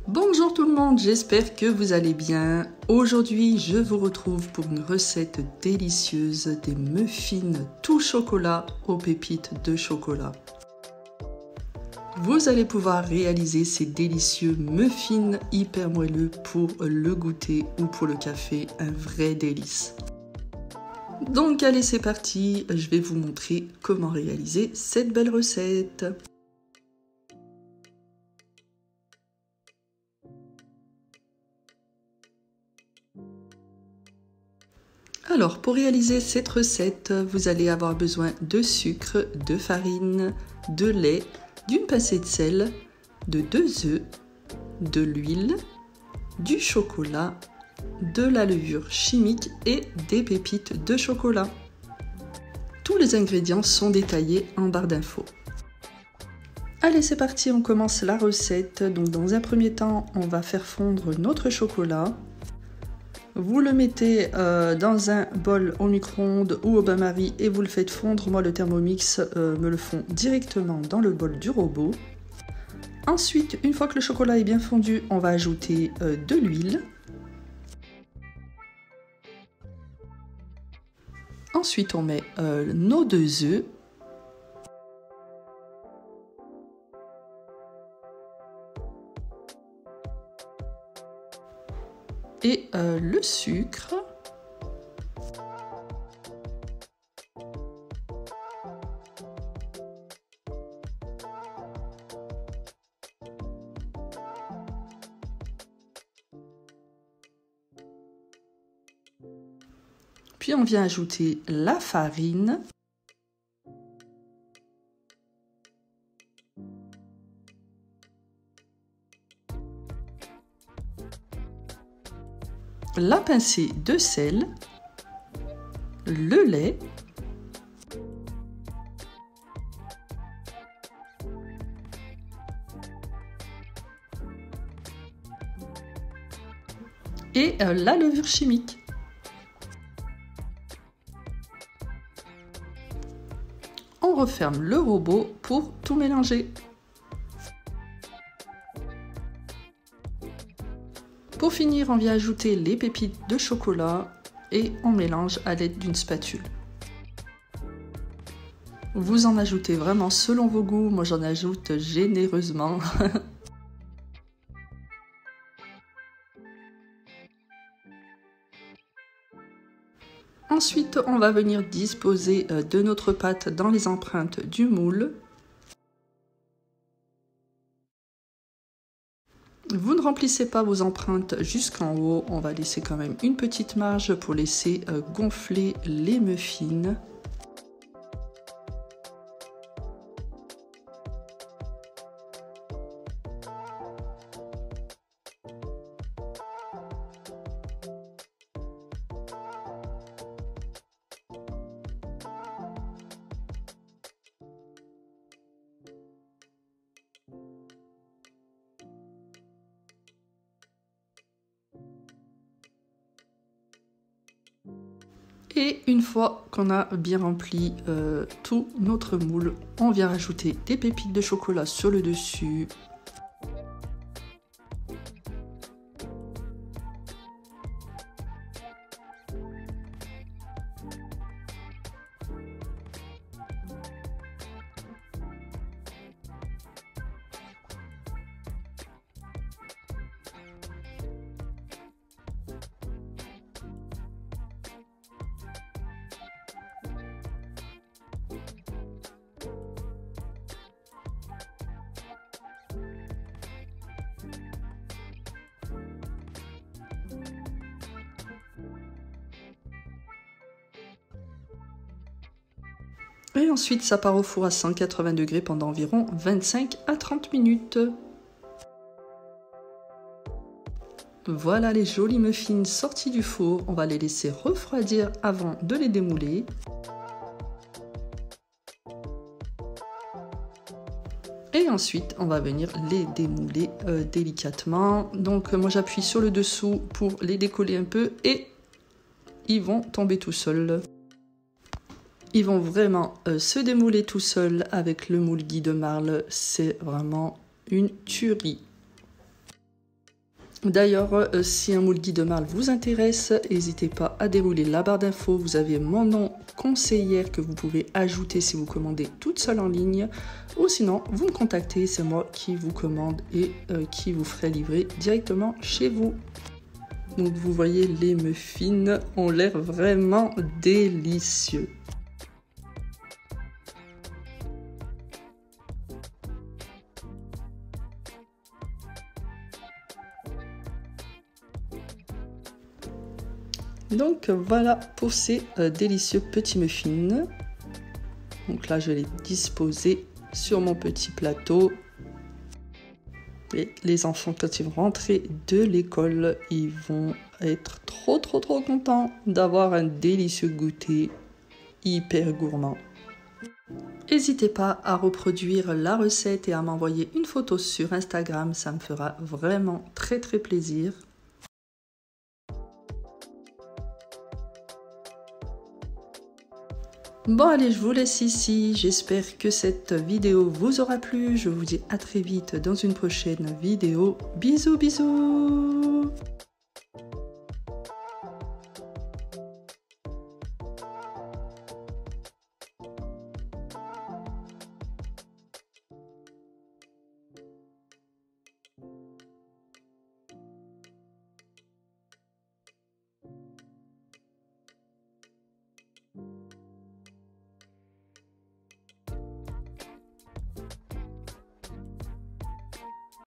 Bonjour tout le monde, j'espère que vous allez bien. Aujourd'hui, je vous retrouve pour une recette délicieuse des muffins tout chocolat aux pépites de chocolat. Vous allez pouvoir réaliser ces délicieux muffins hyper moelleux pour le goûter ou pour le café, un vrai délice. Donc allez, c'est parti, je vais vous montrer comment réaliser cette belle recette. Alors, pour réaliser cette recette, vous allez avoir besoin de sucre, de farine, de lait, d'une pincée de sel, de 2 œufs, de l'huile, du chocolat, de la levure chimique et des pépites de chocolat. Tous les ingrédients sont détaillés en barre d'infos. Allez, c'est parti, on commence la recette. Donc, dans un premier temps, on va faire fondre notre chocolat. Vous le mettez dans un bol au micro-ondes ou au bain-marie et vous le faites fondre. Moi, le Thermomix me le fond directement dans le bol du robot. Ensuite, une fois que le chocolat est bien fondu, on va ajouter de l'huile. Ensuite, on met nos 2 œufs. Et le sucre. Puis on vient ajouter la farine. La pincée de sel, le lait, et la levure chimique. On referme le robot pour tout mélanger. Pour finir, on vient ajouter les pépites de chocolat et on mélange à l'aide d'une spatule. Vous en ajoutez vraiment selon vos goûts, moi j'en ajoute généreusement. Ensuite, on va venir disposer de notre pâte dans les empreintes du moule. Vous ne remplissez pas vos empreintes jusqu'en haut, on va laisser quand même une petite marge pour laisser gonfler les muffins. Et une fois qu'on a bien rempli tout notre moule, on vient rajouter des pépites de chocolat sur le dessus. Et ensuite, ça part au four à 180 degrés pendant environ 25 à 30 minutes. Voilà les jolis muffins sortis du four. On va les laisser refroidir avant de les démouler. Et ensuite, on va venir les démouler délicatement. Donc, moi, j'appuie sur le dessous pour les décoller un peu et ils vont tomber tout seuls. Ils vont vraiment se démouler tout seuls avec le moule Guy de Marle. C'est vraiment une tuerie. D'ailleurs, si un moule guide mâle vous intéresse, n'hésitez pas à dérouler la barre d'infos. Vous avez mon nom conseillère que vous pouvez ajouter si vous commandez toute seule en ligne. Ou sinon, vous me contactez, c'est moi qui vous commande et qui vous ferai livrer directement chez vous. Donc vous voyez, les muffins ont l'air vraiment délicieux. Donc voilà pour ces délicieux petits muffins. Donc là je vais les disposer sur mon petit plateau. Et les enfants, quand ils vont rentrer de l'école, ils vont être trop contents d'avoir un délicieux goûter hyper gourmand. N'hésitez pas à reproduire la recette et à m'envoyer une photo sur Instagram, ça me fera vraiment très plaisir. Bon allez, je vous laisse ici, j'espère que cette vidéo vous aura plu, je vous dis à très vite dans une prochaine vidéo. Bisous bisous.